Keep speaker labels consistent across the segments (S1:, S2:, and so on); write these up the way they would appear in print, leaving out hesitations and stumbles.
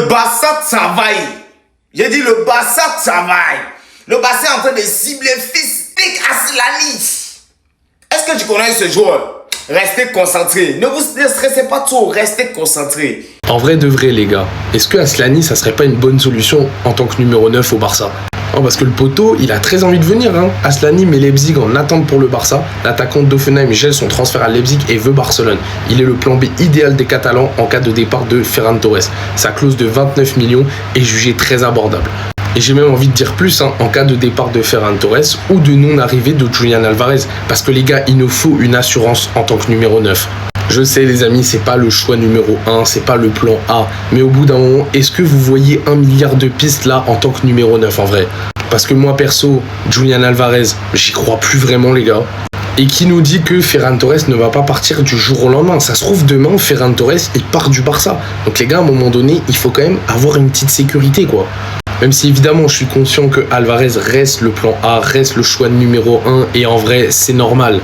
S1: Barça travaille. J'ai dit le Barça travaille. Le Barça est en train de cibler Fisnik Aslani. Est-ce que tu connais ce joueur? Restez concentrés. Ne stressez pas trop, restez concentrés.
S2: En vrai de vrai les gars, est-ce que Aslani ça serait pas une bonne solution en tant que numéro 9 au Barça? Oh, parce que le poteau, il a très envie de venir. Aslani met Leipzig en attente pour le Barça. L'attaquant d'Offenheim gèle son transfert à Leipzig et veut Barcelone. Il est le plan B idéal des Catalans en cas de départ de Ferran Torres. Sa clause de 29 millions est jugée très abordable. Et j'ai même envie de dire plus, en cas de départ de Ferran Torres ou de non-arrivée de Julian Alvarez. Parce que les gars, il nous faut une assurance en tant que numéro 9. Je sais les amis, c'est pas le choix numéro 1, c'est pas le plan A. Mais au bout d'un moment, est-ce que vous voyez 1 milliard de pistes là en tant que numéro 9 en vrai? Parce que moi perso, Julian Alvarez, j'y crois plus vraiment les gars. Et qui nous dit que Ferran Torres ne va pas partir du jour au lendemain? Ça se trouve demain, Ferran Torres, il part du Barça. Donc les gars, à un moment donné, il faut quand même avoir une petite sécurité quoi. Même si évidemment je suis conscient que Alvarez reste le plan A, reste le choix numéro 1 et en vrai c'est normal.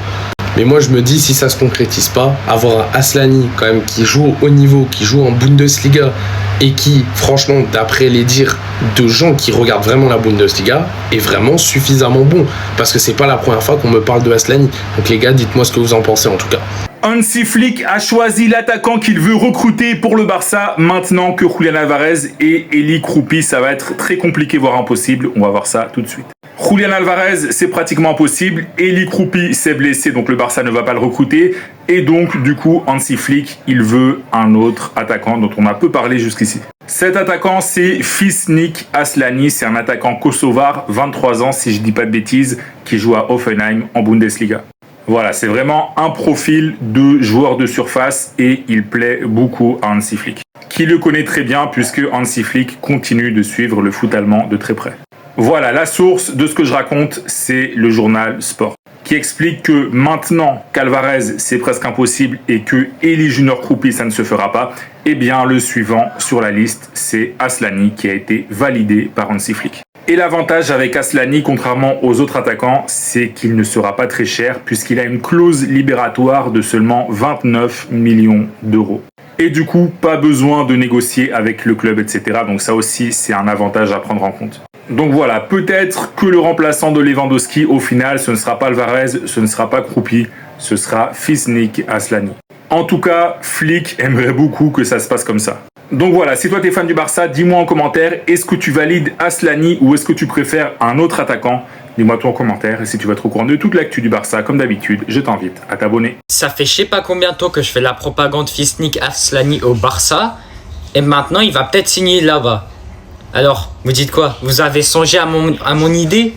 S2: Mais moi je me dis si ça se concrétise pas, avoir un Aslani quand même qui joue au haut niveau, qui joue en Bundesliga et qui franchement d'après les dires de gens qui regardent vraiment la Bundesliga est vraiment suffisamment bon. Parce que c'est pas la première fois qu'on me parle de Aslani. Donc les gars dites-moi ce que vous en pensez en tout cas.
S3: Hansi Flick a choisi l'attaquant qu'il veut recruter pour le Barça maintenant que Julian Alvarez et Eli Kroupi. Ça va être très compliqué, voire impossible. On va voir ça tout de suite. Julian Alvarez, c'est pratiquement impossible. Eli Kroupi s'est blessé, donc le Barça ne va pas le recruter. Et donc, du coup, Hansi Flick, il veut un autre attaquant dont on a peu parlé jusqu'ici. Cet attaquant, c'est Fisnik Aslani. C'est un attaquant kosovar, 23 ans, si je dis pas de bêtises, qui joue à Hoffenheim en Bundesliga. Voilà, c'est vraiment un profil de joueur de surface et il plaît beaucoup à Hansi Flick, qui le connaît très bien puisque Hansi Flick continue de suivre le foot allemand de très près. Voilà, la source de ce que je raconte, c'est le journal Sport, qui explique que maintenant qu'Alvarez, c'est presque impossible et que Eli Junior Kroupi, ça ne se fera pas, eh bien le suivant sur la liste, c'est Aslani qui a été validé par Hansi Flick. Et l'avantage avec Aslani, contrairement aux autres attaquants, c'est qu'il ne sera pas très cher puisqu'il a une clause libératoire de seulement 29 millions d'euros. Et du coup, pas besoin de négocier avec le club, etc. Donc ça aussi, c'est un avantage à prendre en compte. Donc voilà, peut-être que le remplaçant de Lewandowski, au final, ce ne sera pas Alvarez, ce ne sera pas Kroupi, ce sera Fisnik Aslani. En tout cas, Flick aimerait beaucoup que ça se passe comme ça. Donc voilà, si toi t'es fan du Barça, dis-moi en commentaire, est-ce que tu valides Aslani ou est-ce que tu préfères un autre attaquant? Dis-moi tout en commentaire et si tu veux être au courant de toute l'actu du Barça, comme d'habitude, je t'invite à t'abonner.
S4: Ça fait je sais pas combien de temps que je fais la propagande Fisnik Aslani au Barça et maintenant il va peut-être signer là-bas. Alors, vous dites quoi? Vous avez songé à mon idée?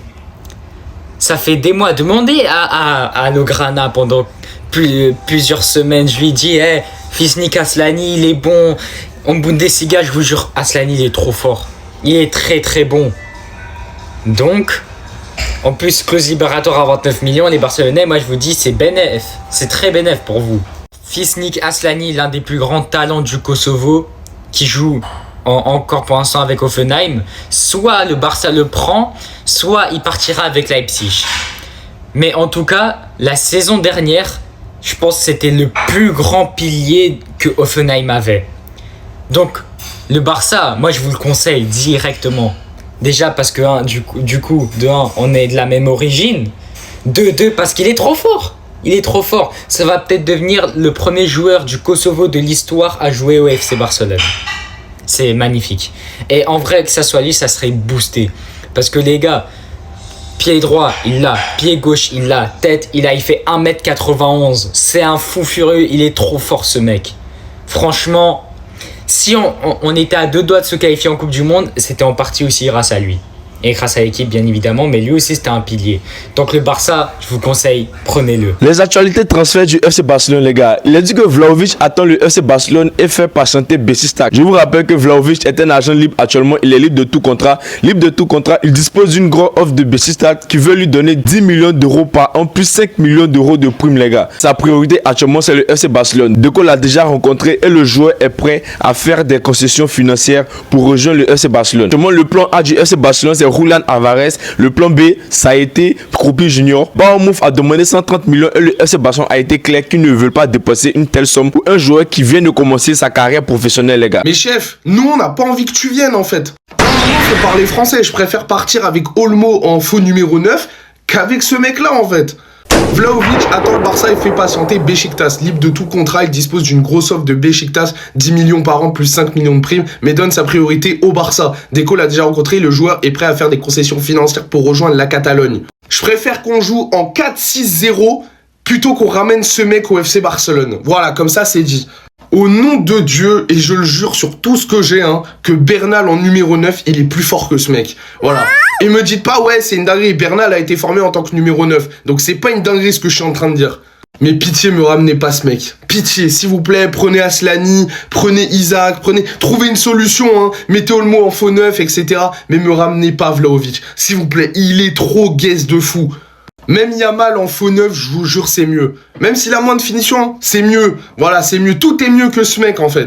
S4: Ça fait des mois, demandez à Lograna pendant plusieurs semaines, je lui dis hey, Fisnik Aslani il est bon. En Bundesliga, je vous jure, Aslani, il est trop fort. Il est très très bon. Donc, en plus, clause libératoire à 29 millions, les Barcelonais, moi je vous dis, c'est bénéf. C'est très bénéf pour vous. Fisnik Aslani, l'un des plus grands talents du Kosovo, qui joue encore pour l'instant avec Hoffenheim. Soit le Barça le prend, soit il partira avec Leipzig. Mais en tout cas, la saison dernière, je pense que c'était le plus grand pilier que Hoffenheim avait. Donc, le Barça, moi je vous le conseille directement. Déjà parce que du coup, de 1, on est de la même origine. De 2, parce qu'il est trop fort. Il est trop fort. Ça va peut-être devenir le premier joueur du Kosovo de l'histoire à jouer au FC Barcelone. C'est magnifique. Et en vrai, que ça soit lui, ça serait boosté. Parce que les gars, pied droit, il l'a. Pied gauche, il l'a. Tête, il fait 1m91. C'est un fou furieux. Il est trop fort ce mec. Franchement... Si on était à 2 doigts de se qualifier en Coupe du Monde, c'était en partie aussi grâce à lui. Et grâce à l'équipe, bien évidemment, mais lui aussi, c'était un pilier. Donc le Barça, je vous conseille, prenez-le.
S5: Les actualités de transfert du FC Barcelone, les gars. Il a dit que Vlahovic attend le FC Barcelone et fait patienter Beşiktaş. Je vous rappelle que Vlahovic est un agent libre actuellement. Il est libre de tout contrat. Libre de tout contrat, il dispose d'une grosse offre de Beşiktaş qui veut lui donner 10 millions d'euros par an, plus 5 millions d'euros de primes, les gars. Sa priorité actuellement, c'est le FC Barcelone. Deco l'a déjà rencontré et le joueur est prêt à faire des concessions financières pour rejoindre le FC Barcelone. Actuellement, le plan A du FC Barcelone, c'est c'est Julian Alvarez. Le plan B, ça a été Kroupi Junior. Bournemouth a demandé 130 millions et le FC Barcelone a été clair qu'ils ne veulent pas dépenser une telle somme pour un joueur qui vient de commencer sa carrière professionnelle, les gars.
S2: Mais chef, nous on n'a pas envie que tu viennes en fait. Faut parler français, je préfère partir avec Olmo en faux numéro 9 qu'avec ce mec-là en fait. Vlahovic attend le Barça et fait patienter Beşiktaş. Libre de tout contrat, il dispose d'une grosse offre de Beşiktaş, 10 millions par an plus 5 millions de primes, mais donne sa priorité au Barça. Deco l'a déjà rencontré, le joueur est prêt à faire des concessions financières pour rejoindre la Catalogne. Je préfère qu'on joue en 4-6-0 plutôt qu'on ramène ce mec au FC Barcelone. Voilà, comme ça c'est dit. Au nom de Dieu, et je le jure sur tout ce que j'ai, que Bernal en numéro 9, il est plus fort que ce mec. Voilà. Et me dites pas, ouais, c'est une dinguerie. Bernal a été formé en tant que numéro 9. Donc c'est pas une dinguerie ce que je suis en train de dire. Mais pitié, me ramenez pas ce mec. Pitié, s'il vous plaît, prenez Aslani, prenez Isaac, trouvez une solution, mettez Olmo en faux 9, etc. Mais me ramenez pas Vlahovic. S'il vous plaît, il est trop guesse de fou. Même Yamal en faux 9, je vous jure, c'est mieux. Même s'il a moins de finition, c'est mieux. Voilà, c'est mieux. Tout est mieux que ce mec, en fait.